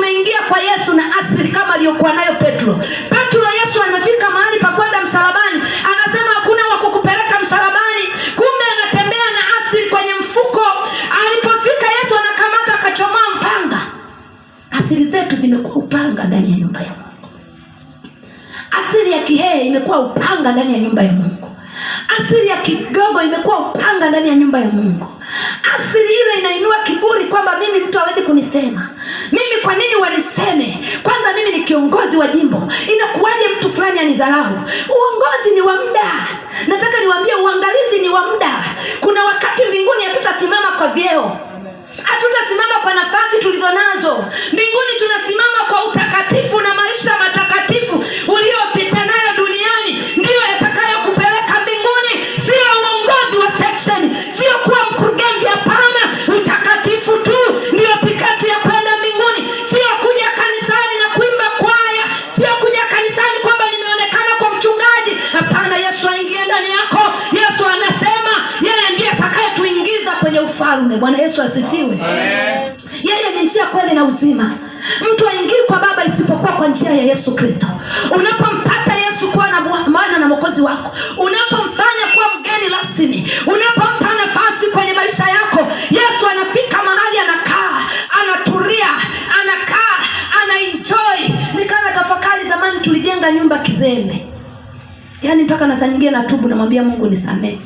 tumeingia kwa Yesu na asili kama aliyokuwa nayo Petro. Yesu anafika mahali pa kwenda msalabani, anasema hakuna wa kukupeleka msalabani. Kumbe anatembea na asili kwenye mfuko. Alipofika Yesu anakamata akachomoa mpanga. Asili zetu zimekuwa upanga ndani ya nyumba ya Mungu. Asili ya Kihehe imekuwa upanga ndani ya nyumba ya Mungu. Asili ya Kigogo imekuwa upanga ndani ya nyumba ya Mungu. Asili ile inainua kiburi kwamba mimi mtu hawezi kunisema. Mimi kwa nini waniseme? Kwanza mimi ni kiongozi wa jimbo. Inakuwaje mtu fulani anidharau? Uongozi ni wa muda. Nataka niwaambie uangalizi ni wa muda. Kuna wakati mbinguni hatutasimama kwa vyeo. Hatutasimama kwa nafasi tulizonazo. Mbinguni tunasimama kwa utakatifu na maisha matakatifu uliopita nayo duniani. Ndio yatakayokupeleka mbinguni. Sio uongozi wa section, sio kuwa mkurugenzi, hapana. Utakatifu tu ndio tiketi ya kwenda mbinguni. Sio kuja kanisani na kuimba kwaya, sio kuja kanisani kwamba ninaonekana kwa mchungaji. Hapana, Yesu aingie ndani yako. Yesu anasema yeye ndiye atakayetuingiza kwenye ufalme. Bwana Yesu asifiwe. Yeye ni njia, kweli na uzima. Mtu aingii kwa Baba isipokuwa kwa njia ya Yesu Kristo. Unapompata Yesu kuwa na Bwana na Mwokozi wako, unapomfanya kuwa mgeni rasmi, unapompa nafasi kwenye maisha yako, Yesu anafika mahali anakaa, anatulia, anakaa, anaenjoy. Nikana tafakari, zamani tulijenga nyumba kizembe. Yaani mpaka na nyingine natubu, namwambia Mungu nisamehe.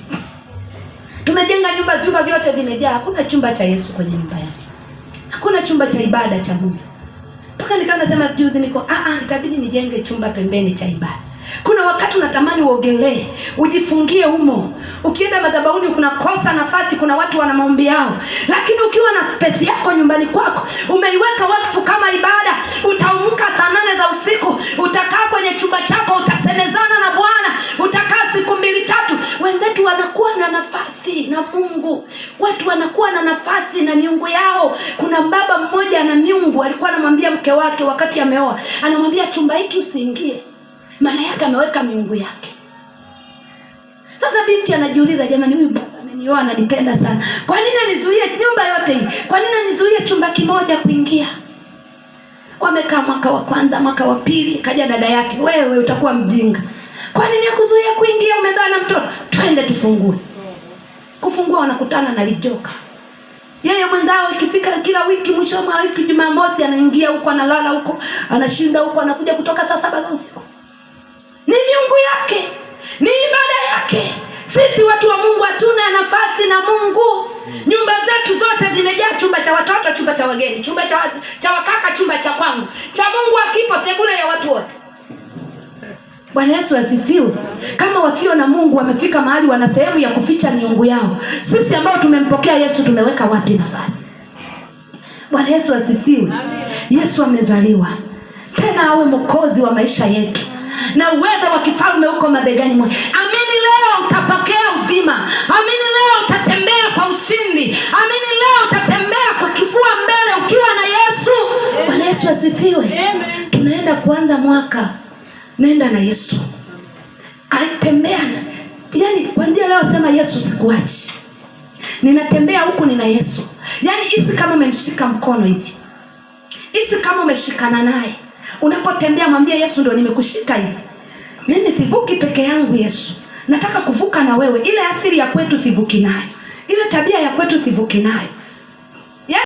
Tumejenga vyumba vyote vimejaa, hakuna chumba cha Yesu kwenye nyumba yangu. Hakuna chumba cha ibada cha Mungu. Mpaka nikaanza sema juzi itabidi nijenge chumba pembeni cha ibada. Kuna wakati unatamani uogelee, ujifungie humo. Ukienda madhabahuni unakosa nafasi, kuna watu wana maombi yao. Lakini ukiwa na space yako nyumbani kwako, umeiweka wakfu kama ibada, utaamka saa 8 za usiku, utakaa kwenye chumba chako, utasemezana na Bwana, utakaa siku 2-3. Wenzetu wanakuwa na nafasi na Mungu. Watu wanakuwa na nafasi na miungu yao. Kuna baba mmoja ana miungu, alikuwa anamwambia mke wake wakati ameoa, anamwambia chumba hiki usiingie. Maana yake ameweka miungu yake. Sasa binti anajiuliza, jamani, huyu baba amenioa, ananipenda sana, kwa nini anizuie nyumba yote hii? Kwa nini anizuie chumba kimoja kuingia? Wamekaa mwaka wa kwanza, mwaka wa pili, kaja dada yake, wewe utakuwa mjinga. Kwa nini akuzuia kuingia? Umezaa na mtoto, twende tufungue. Kufungua wanakutana na lijoka. Yeye mwenzao ikifika kila wiki, mwisho wa wiki Jumamosi anaingia huko, analala huko, anashinda huko, anakuja kutoka saa 7 za usiku. Ni miungu yake, ni ibada yake. Sisi watu wa Mungu hatuna nafasi na Mungu. Nyumba zetu zote zimejaa chumba cha watoto, chumba cha wageni, chumba cha wakaka, chumba cha kwangu. Cha Mungu akipo sebule ya watu wote. Bwana Yesu asifiwe. Kama wakio na Mungu wamefika mahali wana sehemu ya kuficha miungu yao, sisi ambao tumempokea Yesu tumeweka wapi nafasi? Bwana Yesu asifiwe. Yesu amezaliwa tena awe mwokozi wa maisha yetu, na uwezo wa kifalme uko mabegani mwake. Amini leo utapokea uzima. Amini leo utatembea kwa ushindi. Amini leo utatembea kwa kifua mbele ukiwa na Yesu. Bwana Yesu asifiwe. Tunaenda kuanza mwaka, nenda na Yesu. Atembea. Yaani kuanzia leo sema, Yesu sikuachi. Ninatembea huku nina Yesu. Yaani isi kama umemshika mkono hivi, isi kama umeshikana naye. Unapotembea mwambie Yesu, ndio nimekushika hivi. Mimi sivuki peke yangu Yesu, nataka kuvuka na wewe. Ile athiri ya kwetu sivuki nayo, ile tabia ya kwetu sivuki nayo.